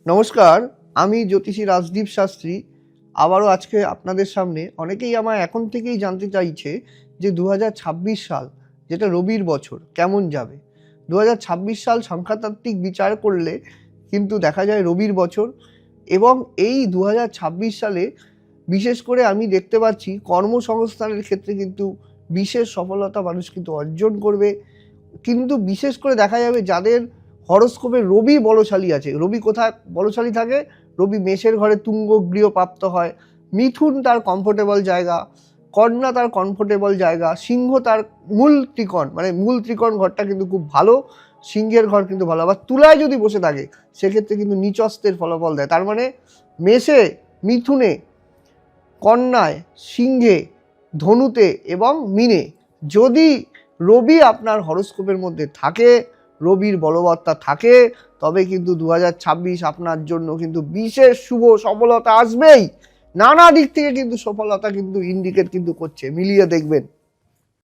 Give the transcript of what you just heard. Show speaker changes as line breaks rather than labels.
নমস্কার, আমি জ্যোতিষী রাজদীপ শাস্ত্রী। আবারও আজকে আপনাদের সামনে অনেকেই আমায় এখন থেকেই জানতে চাইছে যে 2026 সাল, যেটা রবির বছর, কেমন যাবে। 2026 সাল সংখ্যাতাত্ত্বিক বিচার করলে কিন্তু দেখা যায় রবির বছর, এবং এই 2026 সালে বিশেষ করে আমি দেখতে পাচ্ছি কর্মসংস্থানের ক্ষেত্রে কিন্তু বিশেষ সফলতা মানুষ কিন্তু অর্জন করবে। কিন্তু বিশেষ করে দেখা যাবে যাদের হরোস্কোপে রবি বলশালী আছে। রবি কোথায় বলশালী থাকে? রবি মেষের ঘরে তুঙ্গ গৃহপ্রাপ্ত হয়, মিথুন তার কমফোর্টেবল জায়গা, কন্যা তার কমফোর্টেবল জায়গা, সিংহ তার মূল ত্রিকোণ, মানে মূল ত্রিকোণ ঘরটা কিন্তু খুব ভালো, সিংহের ঘর কিন্তু ভালো। আবার তুলায় যদি বসে থাকে সেক্ষেত্রে কিন্তু নিচস্তের ফলাফল দেয়। তার মানে মেষে, মিথুনে, কন্যায়, সিংহে, ধনুতে এবং মীনে যদি রবি আপনার হরোস্কোপের মধ্যে থাকে, রবির বলবত্তা থাকে, তবে কিন্তু 2026 আপনার জন্য কিন্তু বিশেষ শুভ সফলতা আসবেই। নানা দিক থেকে কিন্তু সফলতা কিন্তু ইন্ডিকেট কিন্তু করছে, মিলিয়ে দেখবেন।